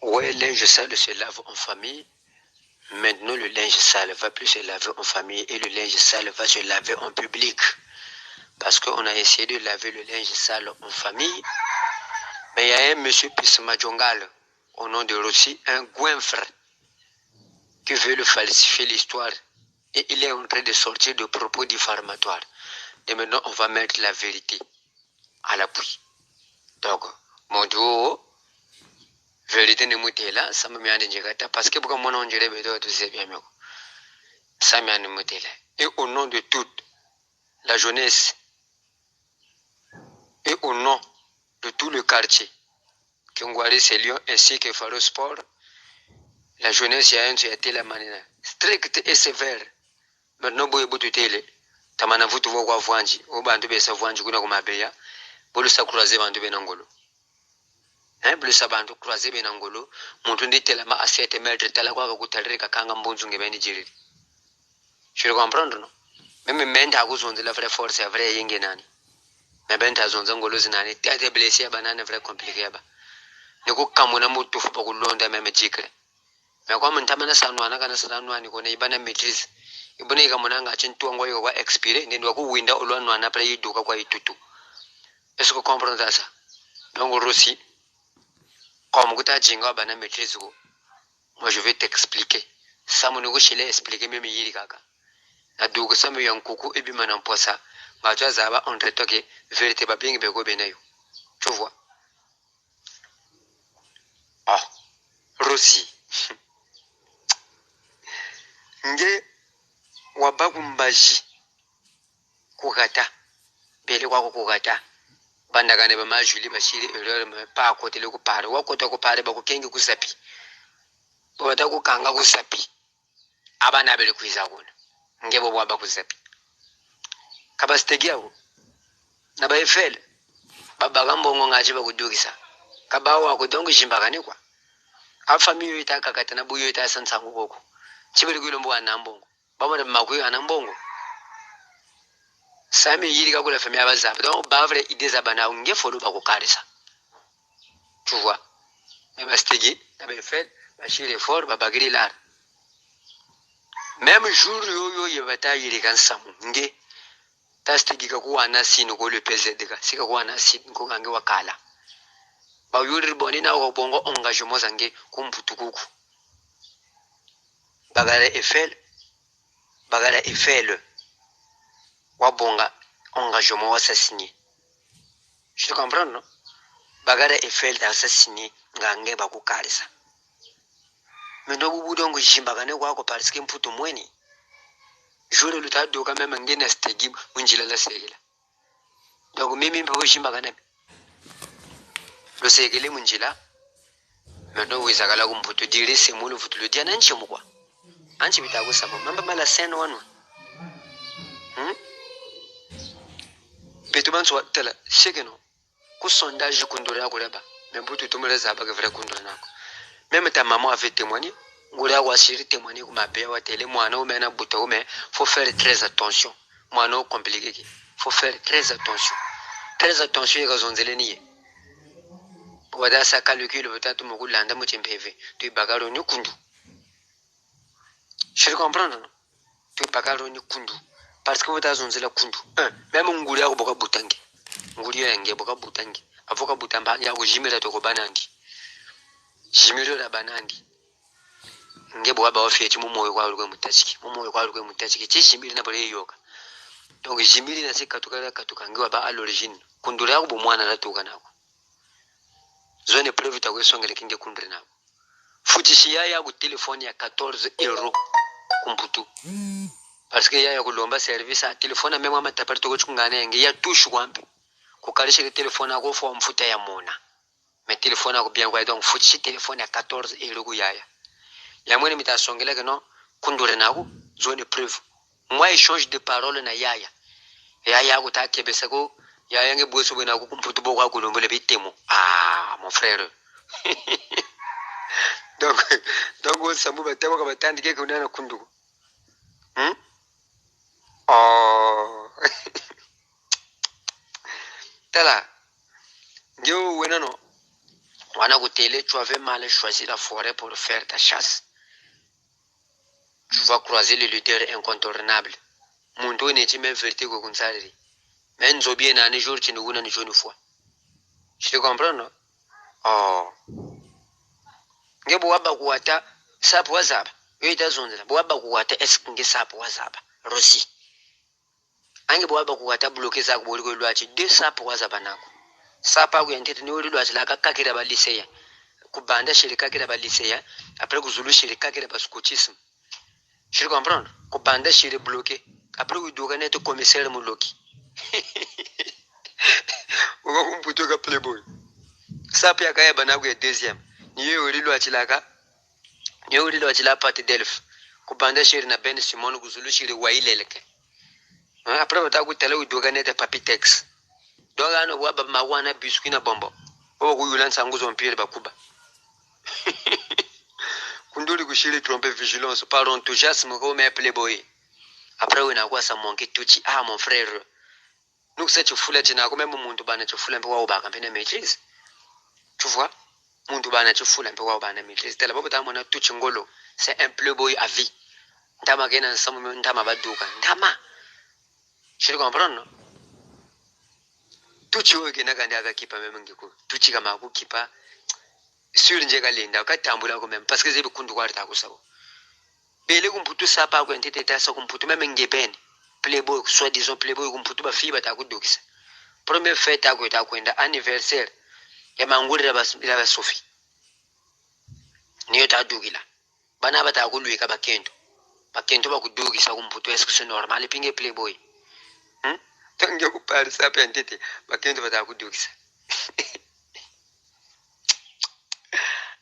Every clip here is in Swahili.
Ouais, le linge sale se lave en famille. Maintenant, le linge sale va plus se laver en famille et le linge sale va se laver en public. Parce qu'on a essayé de laver le linge sale en famille. Mais il y a un monsieur Pisma Djongal, au nom de Rossi, un goinfre, qui veut le falsifier l'histoire. Et il est en train de sortir de propos diffamatoires. Et maintenant, on va mettre la vérité à l'appui. Donc, mon duo, vérité ne mouté là, ça me met en indicateur. Parce que pour moi, on dirait que tout c'est bien mieux. Ça me met en mouté là. Et au nom de toute la jeunesse, et au nom de tout le quartier, Kyongwari Selion ainsi que Faro Sport, la jeunesse a été la manière stricte et sévère. Maintenant, boye butu tele, tamana vutu vwa vanji, o bantu besa vanji kuna kumabeya, bolu sa croiser bantu benangolo. Bolu sa bantu croiser benangolo, muntu ndi tela ma assiette metre tela kwa kutalrika kanga mbunzu ngebeni jiriri. Je comprends non? Même menta akuzonze la vraie force, vraie yenge nani. Mais benta zonza ngolo zinani, tete blessé ya banana vraie compliqué ba. Niko kamuna mutu fupa kulonda meme jikre. Mais kwa mntamana sanwana kana sanwana ko ne ibana maîtrise. Ibona ikamunanga chintu ngo yo kwa expire ndendo ku winda olwanwa na pra yiduka kwa itutu. Est-ce que comprendre ça? Donc Rossi, comme que tu as bana maîtrise ko, moi je vais t'expliquer. Ça mon ngo shile expliquer même yiri kaka. Na duka samu yankuku ebi manan posa. Ba tu azaba on retoke vérité ba bingi be go benayo. Tu vois? Ah, Rossi. Nge wabakumbaji kugata bele kwa kugata bandagane ba majuli bashiri erreur pa kote le ku pare wa kota ku pare ba ku kengi ku sapi bo ta ku kanga ku sapi abana bele ku iza kona ngebo bwa ba ku sapi kabastegi awo na ba efel baba gambongo ngaji ba ku dugisa kabawa ku dongo jimbagane kwa a famille ita kakata na buyo ita sansangu koko chibele ku lombo anambongo baba de makuyo anambongo Sami yiri ka kula famille abazabe donc ba vrai idée za bana nge folo ba ko karisa tu vois mais bastegi na be fait ba shire fort ba bagri lar même jour yo yebata yiri kan samu nge tastegi ka ko wana sino ko le PZD ka sika ko wana sino ko nge wakala ba yuri boni na ko bongo engagement zange ko mputukuku bagara Eiffel wabonga engagement wa signé. Je comprends non? Bagara Eiffel da signé ngange ba ku karisa. Mendo bubudongo jimbagane kwa ko parce que mputo mweni. Jure luta doka même ngene stegi munjila la segela. Donc mimi mbo jimbagane. Lo segele munjila. Mendo wizakala ku mputo dire semulu futu le diana nchimo kwa. Anchi bitago sama mamba mala sen wanu. Betuban so tela shekeno. Ku sondage kundura ko leba. Mais butu tumele zaba ke vrai kundura nako. Même ta maman avait témoigné. Ngouria wa chéri témoigné comme ma wa télé moi non mais na buto mais faut faire très attention. Moi non compliqué. Faut faire très attention. Très attention aux onzeleni. Wada sa calcul peut-être mo kulanda mo timpeve. Tu bagaro ni kundu. Je comprends non? Tu bagaro ni kundu. Parce que wada zonzela kundu. Même ngouria ko boka butangi. Ngouria nge boka butangi. Avoka butamba ya ko jimira to ko banandi. Jimiro la banandi. Ngebo aba ofie chimu moyo kwa lugwe mutachiki moyo kwa lugwe mutachiki chishimiri na bole yoka donc jimiri na sika katuka ngewa ba à l'origine kundura yako bomwana la tuka nako zone preuve ta kwesongele kinge kundre nako futishi ya ku telefone ya 14 euros kumputu parce que ya kulomba service a telefone même ama taparto ko chungane nge ya tushu kwambe ko kalishe telefone ako fo mfuta ya mona mais telefone ako bien kwa donc futishi telefone ya 14 euros ku yaya ya mwene mitasongela que non kundure nako zone preuve moi échange de parole na yaya ko ta kebesa ko yaya nge boso bena ko kumputu bo kwa kulombo le bitemo mon frère donc on samu batemo ka batandike ko na kundu oh tala ngewo wenano Tu avais mal choisi la forêt pour faire ta chasse. Tu vas croiser le leader incontournable. Muntu ne ti me vertigo kunsari. Men zobie na ni jour tinuguna ni joni fois. Tu te comprends non? Oh. Ngebo waba kuwata sapu wazaba. Yoita zonza. Waba kuwata nge sapu wazaba. Rosi. Ange waba kuwata bloquer za kuboliko lwachi de sapu wazaba nako. Sapa ku yantete ni uri lwachi la kakakira ba liseya. Kubanda shirika kira ba liseya. Après kuzulu shirika kira ba scoutisme. Tu comprends? Kubanda shiri bloquer. Après udoga neto commissaire muloki. Uga kumputo ka playboy. Sapu ya kaya banaku ya deuxième. Niye uri lwachi laka. Niye uri lwachi la parti delf. Kubanda shiri na Ben Simon kuzulu shiri waileleke. Après wataku tele udoga neto papitex. Doga no waba mawana biscuit na bombo. Ogo yulansa nguzo mpire bakuba. Kunduli kushiri tromper vigilance par enthousiasme comme un playboy. Après on a quoi ça manquer touchi mon frère. Nous c'est tu fouler tu na comme même muntu bana tu fouler mpo wa ubaka mpene maîtrise. Tu vois? Muntu bana tu fouler mpo wa ubana maîtrise. Tela bobo ta mona touchi ngolo. C'est un playboy à vie. Ndama kena nsamu ndama baduka. Ndama. Tu comprends non? Touchi oge na kanda akakipa meme ngiko. Touchi kama akukipa sur njega linda katambula ko même parce que zebi kundu kwarta kusabo. Bele kumputu sapa ko entete tasa kumputu meme ngebene. Playboy soit disons playboy kumputu ba fiba ta kudokisa. Première fête ta ko ta kwenda anniversaire ya manguri la ba Sophie. Niyo ta dugila. Bana bata kulwika bakendo. Bakendo ba kudugisa kumputu est-ce que c'est normal pinge playboy? Tangia kupari sapa entete bakendo bata kudugisa.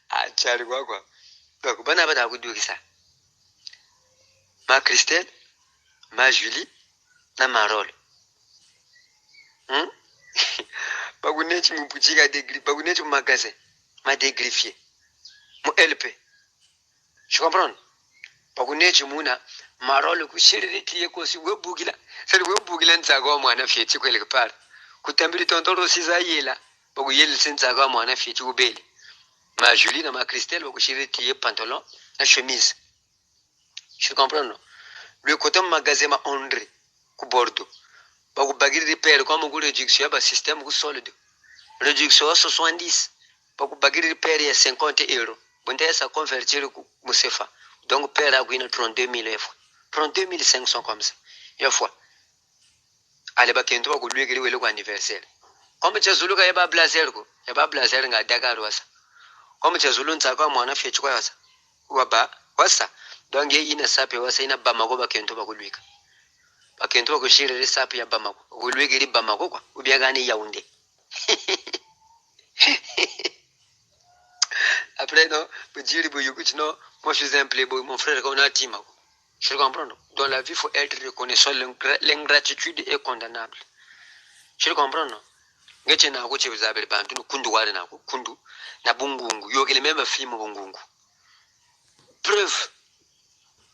Achari kwa. Donc bana bata kudugisa. Ma Christelle, ma Julie, na Marole. Bagunechi mupuchika degree, bagunechi mu magasin, ma dégrifier. Mu LP. Tu comprends? Bagunechi muna Marole ku shiriri tiye ko si webugila. C'est webugila nzago mwana fieti quelque part. Kutambiri tontoro siza yela. Bagu yeli senzago mwana fieti ubele. Ma Julie na ma Christelle bagu shiriri tiye pantalon na chemise. Tu comprends non? Le côté magasin ma André ku Bordeaux. Bagu bagiri repair comme ku réduction ba système ku solide. Réduction 70. Bagu bagiri repair ya 50 euros. Bonde ça convertir ku musefa. Donc pair a guina 32 000 euros. 32 500 comme ça. Une fois. Allez ba kento bagu lui giri wele ku anniversaire. Comme tu zulu ka yaba blazer ko. Yaba blazer nga Dakar wasa. Comme tu zulu ntsaka mwana fechi kwa wasa. Waba wasa. Donc ina sape wasa ina Bamako bakento bakulwika. Bakento bakushirire sape ya Bamako. Kulwika iri Bamako kwa ubiagani Yaoundé. Après non, me dire non, moi je suis un playboy, mon frère qu'on a dit mako. Je comprends. Dans la vie il faut être reconnaissant, l'ingratitude est condamnable. Je comprends non. Ngeche na ko chebuzabele bantu kundu wale nako kundu na bungungu yogele même film bungungu. Preuve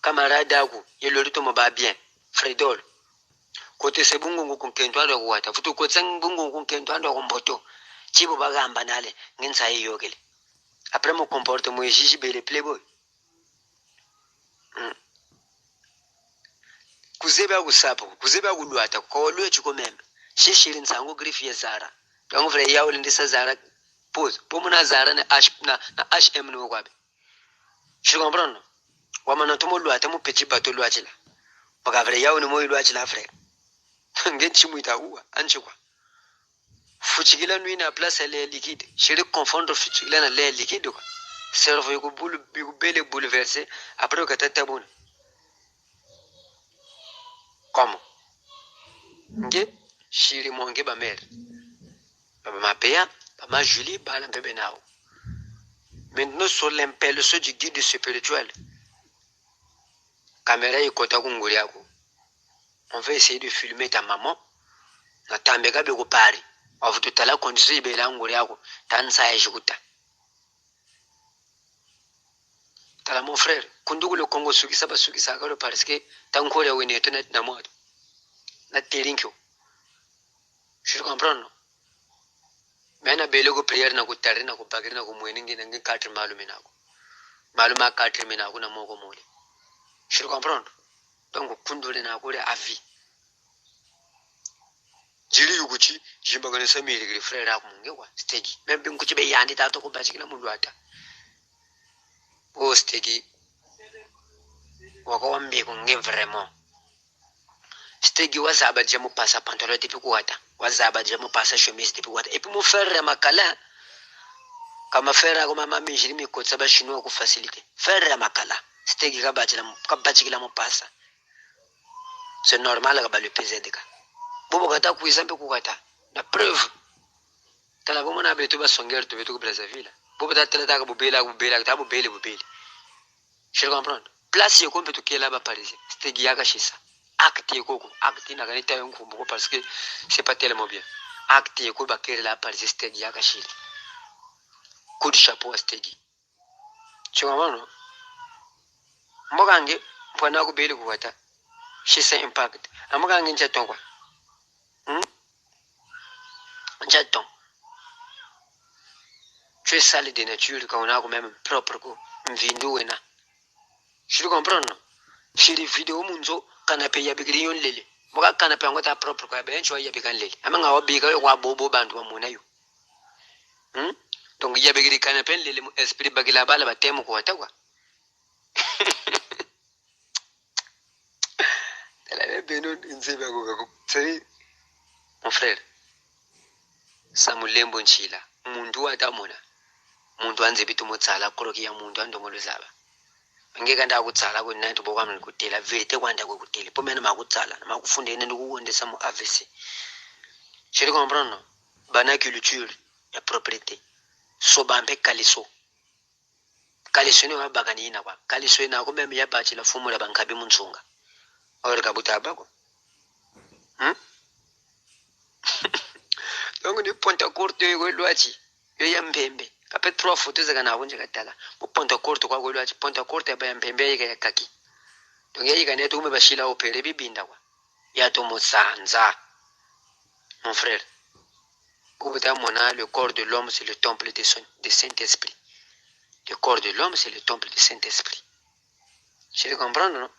camarade aku yelorito mba bien Fredol kote se bungungu kunkento ando kuwata futu ko tsang bungungu kunkento ando komboto chibo bagamba nale ngensa yogele après mon comporte moi jiji bele playboy kuzeba kusapo kuzeba kulwata ko lwe chiko meme shishiri nsango grifie Zara donc vrai yawo ndisa Zara pose pomuna Zara na HM no kwabe. Je comprends. Wamana tumo lwata mu petit bateau lwachila. Baka vrai yawo ni mo lwachila frère. Ngenchi muita uwa anchikwa. Fuchikila nui na place l'air liquide. Chéri confondre fuchikila na l'air liquide quoi. Cerveau yuko bele bouleversé après ukatata bona. Comment? Nge shiri monge ba mère. Baba mapea, baba Julie bala bébé nao. Maintenant sur l'impulsion du guide spirituel. Caméra ikota kunguri yako. On va essayer de filmer ta maman. Na tambeka beko pari. Avututala condition ibela nguri yako. Tansa yajikuta. Tala mon frère, kundugu le Congo sukisa ba sukisa kalo parce que tankore wene to na moto. Na telinkyo. Je comprends non? mena bele ko prière na ko tarre na ko bagri na ko moyeningi na ngi 4 malume na ko maluma 4 mena ko na moko mole je comprends donc kundole na ko re avis jiri yuguchi jimbagane samiri gri frère ak munge kwa stegi même bi nguchi be yandi ta to ko bachikila mundu ata o stegi wako wambe ko nge vraiment stegi wazaba je mo passa pantalon depuis ko wata wazaba je mo passa chemise depuis wata et puis mo frère makala kama frère ko mama mi jiri mi ko tsaba chinois ko facilité frère makala stegi ka bachikila mo passa c'est normal ka ba le PZD ka bobo kata ku exemple ku kata na preuve tala bomo na beto ba songero to beto ko Brazzaville bobo ta tala ta ka bubela ta bubele je comprends place yo ko beto kela ba Paris stegi yaka shisa acte koko acte na kanita yo nkumbuko parce que c'est pas tellement bien acte ko ba kere la Paris stegi yaka shila coup de chapeau à stegi tu comprends non mbogange mpona ko bele ko kata shisa impact amogange nchaton kwa nchaton tu es sale de nature quand on a même propre ko mvindu wena je comprends non shiri video munzo kana pe yabigiri yon lele moka kana pe ngota propre ko yabe ncho yabikan lele amanga wabiga wa bobo bantu bamona yo donc yabigiri kana pe lele esprit bagila bala batemu ko watakwa tala benon nzeba ko c'est mon frère samulembo nchila mundu atamona mundu anze bitu motsala koroki ya mundu andongolo zaba ngeke ndakutsala ku nantu bokwami ngikutela vete kwanda kwekutela pomena makutsala makufundeni ndikuwondesa mu AVC je comprends bana culture ya propriété so bambe kaliso ni wabagani ina kwa kaliso ina ko meme ya bachi la fumula bankabi munsunga orika butaba ko donc ni ponta courte yo lwachi yo ya mbembe kapet 3 photos za kana kunje katala mo ponta courte kwa lwachi ponta courte ba ya mbembe ya kaki donc yeyi kana to bashila opere bibinda kwa ya to mosanza mon frère kubuta mona le corps de l'homme c'est le temple de Saint-Esprit le corps de l'homme c'est le temple du Saint-Esprit je comprends non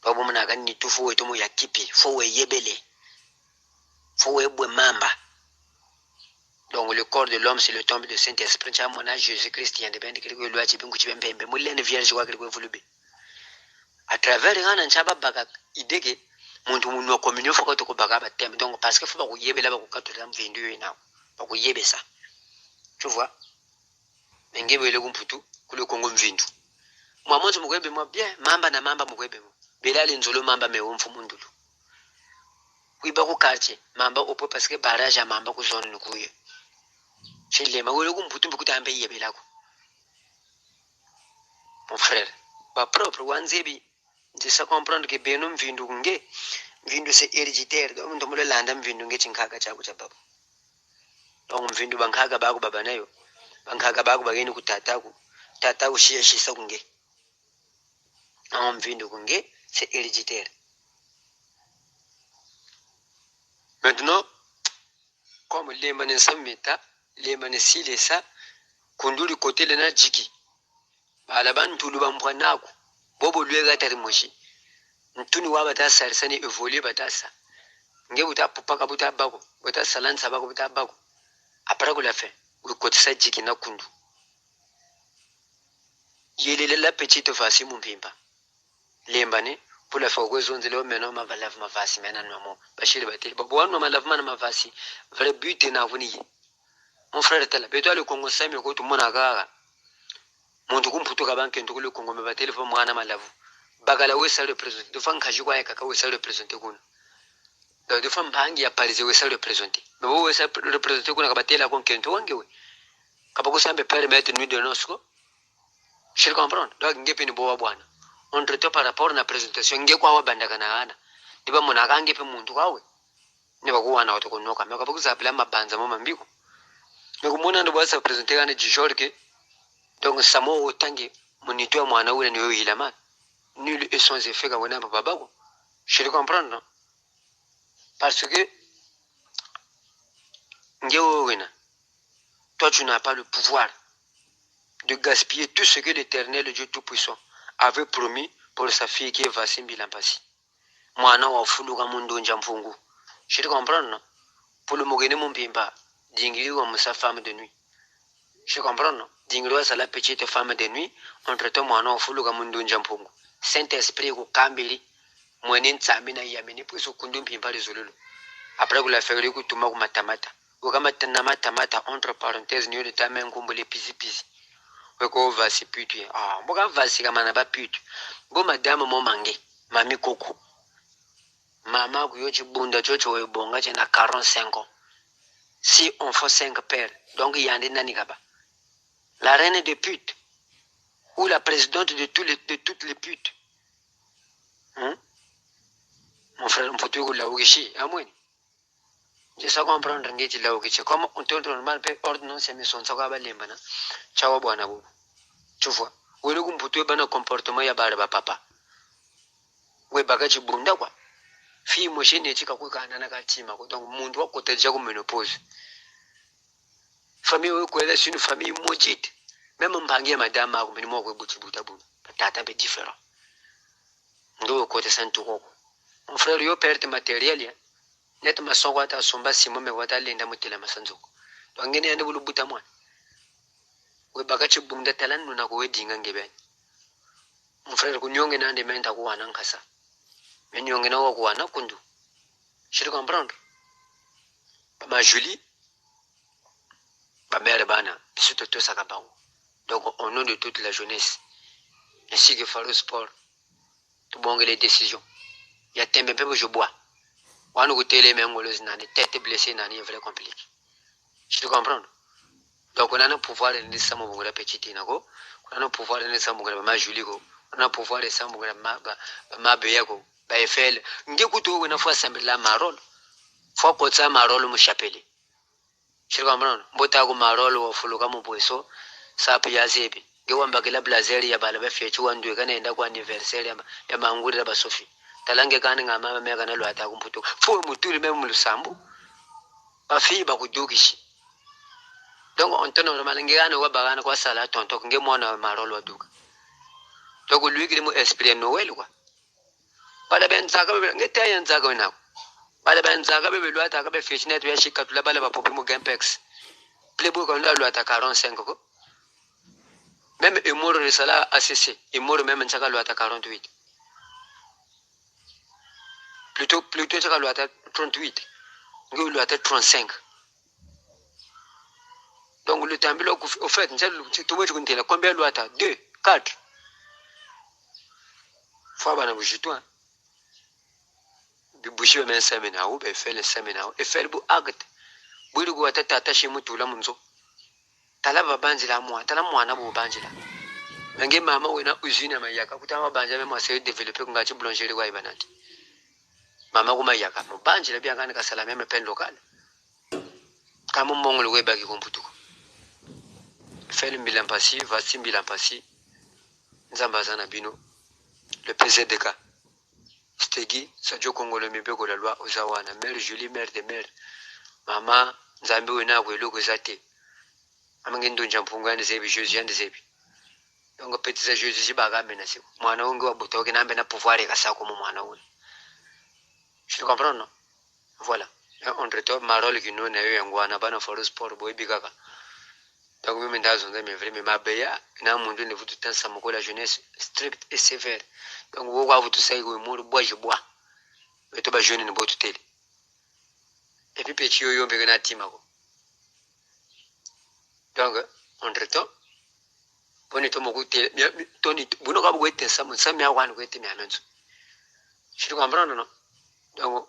babu mona kan ni tufu wetu mo yakipi fo we yebele fo we bwe mamba donc le corps de l'homme c'est le temple du Saint-Esprit cha mona Jésus-Christ yande bende kiko lwa chi bingu chi bembe mulene vierge kwa kiko vulube à travers ngana nchaba baka ideke muntu munwa communion fo ko baka ba tembe donc parce que fo ba ko yebela ba ko katola mvindu ina ba ko yebesa tu vois ngebe le kumputu kule kongo mvindu mwamonzo mukwebe mwa bien mamba na mamba mukwebe mo belali nzolo mamba me umfu mundulu kuiba ku quartier mamba opo parce que barrage ya mamba ku zone nukuye chile mawele kumputu mbukuta ambe yebelako mon frère ba propre wanzebi de ça comprendre que beno mvindu nge mvindu c'est héréditaire donc ndo mule landa mvindu nge chinkaka chako cha baba donc mvindu bankaka bako baba nayo bankaka bako bageni kutataku tataku shisa kunge mvindu kunge c'est héréditaire. Maintenant, comme les manes sameta, les manes silesa, kunduli côté le najiki. Alaban tulu bambwanaku, bobo luega tarimoshi. Ntuni wa batasa risani évoluer batasa. Nge buta pupaka buta bako, buta salansa bako buta bako. Après la fin, le côté sa jiki na kundu. Yelele la petite vasi mumpimba. Lembane pour la fois que zonzele o meno ma valave ma vasi mena no bashir batel babo wan ma lave ma vasi vrai but na vuni mon frère tala beto le Congo sami ko to mona gaga muntu kumputu ka banke ntukule Congo me batel fo mwana malavu bagala we sa representer de fan kaji kwa ka we sa representer kun de fan bangi ya Paris we sa representer me we sa representer kun ka batela kon kento wange we ka bako sambe permettre nuit de nosco je comprends donc ngepe ni bowa bwana on traite par rapport à la présentation nge kwa wabanda kana ana diba mona kange pe muntu kwawe ne bakuwana wato konoka me kabuza pla mabanza mo mambiko me kumona ndo basa presenter kana jishorke donc samo otange monito mwana ule niyo hilama nul et sans effet ka wana babako je le comprends non parce que Toi, tu n'as pas le pouvoir de gaspiller tout ce que l'Éternel, le Dieu Tout-Puissant, avait promis pour sa fille qui est Vassim Bilampasi. Mwana wa fuluga mundu njampungu. Je te comprends, non? Pour le mogene mon pimpa, dingiri wa sa femme de nuit. Je comprends, non? Dingiri wa sa petite femme de nuit, entre-temps mwana wa fuluga mundu njampungu. Saint-Esprit ko kambiri, mwene ntsami na yamini, puis au kundu pimpa rezolulu. Après que la février ko tuma ko matamata. Ukamata na matamata, entre parenthèses, niyo de ta main kumbule pisi. Weko vasi putu. Ah, mboka vasi kama na ba putu. Bo madame mo mange, mami koko. Maman kuyochi bunda chocho webonga chena 45 ans. Si on fait 5 pères, donc il y a des nanikaba. La reine des putes, ou la présidente de toutes les putes. Mon frère, on peut tout la ouichi, à moi. Je sais comprendre ngeti la ouichi. Comme on te normal pe ordonnance mais son sakaba lembana. Chawa bwana bu. Tu vois. Wele kumputu bana comportement ya barba papa. We bagachi bunda kwa. Fi moshine chika kwekana na katima ko donc mundu wa kote jago menopause. Famille we kwela c'est une famille maudite. Même mpangie madame ako mini moko buti butabu. Tata be différent. Ndo kote santu ko. Mon frère yo perte matériel ya. Net masongo ata somba simo me wata lenda mutela masanzoko. Donc ngene yande bulu buta mwana. We bagachi bunda talan nuna ko wedinga ngebe. Mon frère kunyonge nande menta ko wana nkasa. Menyonge na ko wana kundu. Je te comprends. Ma Julie, ma mère Bana, surtout tout ça. Donc, au nom de toute la jeunesse, ainsi que Faro Sport, tout bon les décisions. Il y a des peu que je bois. On a goûté les mêmes les têtes blessées, c'est vrai compliqué. Je te comprends. Donc, on a le pouvoir de nous faire la petite inago, on a le pouvoir de nous faire ma Julie, on a le pouvoir de nous faire ma Béago, ma Eiffel. On a goûté une fois semblé la marole. Faut que ça marole me chapelle. Je comprends. Mbota ko marolo wa fuluka mu poiso sapi ya zebi. Gewamba kila blazeri ya bala bafechi wandu kana enda kwa anniversaire ya manguri da basofi. Talange kana ngama meka na lwata kumputo. Fo mutuli meme mu lusambu. Bafi ba kudukishi. Donc on tourne normal ngana wa bagana kwa sala tonto nge mwana marolo duka. Donc lui qui mu esprit Noël quoi. Bala ben zaka ngeta yan zaka wenako. Bala banzaka bebe lwata ka be fechine to yashika tula bala ba popi mu Gampex. Playboy quand la lwata 45 ko. Même Emoro de sala ACC, Emoro même nchaka lwata 48. Plutôt nchaka lwata 38. Ngo lwata 35. Donc le temps là au fait nchaka to wetu kuntela combien lwata 2, 4. Faut bana bujitwa. Bibushi men semina ou be fait le semina et fait bu acte buri go tata tashi mutula munzo talaba banjila mwa tala mwana bo banjila nge mama wena usine mayaka kutama banja me mwase developer ngachi boulangerie kwa ibanati mama kuma yaka mo banjila bia kana kasala meme pen local kama mongolo we bagi komputuko fait Bilampasi Vassim Bilampasi nzambazana bino le PZDK Stegi, Sadio Congolo Mibego la loi Ozawana, mère Julie, mère de mère. Maman, Zambi Wena, Welo Gozate. Amangendo Jampunga, des Ebi, Josiane des Ebi. Donc, petit Josie Baga Menasi. Moana Ungo, Botoki, n'a pouvoir et Kassako Moana. Je te comprends, non? Voilà. On retourne Marol qui nous n'a eu un guanabana for le sport, boy bigaga. Donc, nous m'entendons, mais vraiment, ma béa, n'a mon dieu, ne vous tout un samoko la jeunesse stricte et sévère. Donc, vous voyez, tout ça, vous mourrez, bois, je bois. Mais tu vas jeune, ne bois tout tel. Et puis, petit yo, mais on timago. Donc, on retourne. On est au mogo, Tony, vous n'aurez pas été ça, ça m'a ouan, vous êtes mis à l'un. Je te comprends, non? Donc,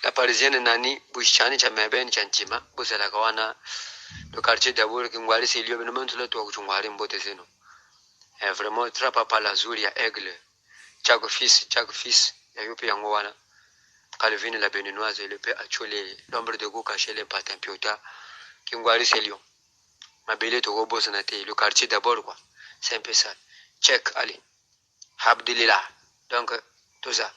la parisienne Nani, Bouchani, Chamaben, Chantima, Boussalawana, le quartier d'Abour, qui m'ont laissé lieu, mais non, tout le temps, je m'en vais Botezeno. Et vraiment, trapa par la Zuria, aigle, chaque fils, et youpi Yangoana, Calvin la béninoise, et le père Achole, l'ombre de go caché les patins piota, qui m'ont laissé lieu. Ma belle est au robot, le quartier d'abord, quoi. C'est un peu ça. Check, allez. Abdulillah. Donc, tout ça.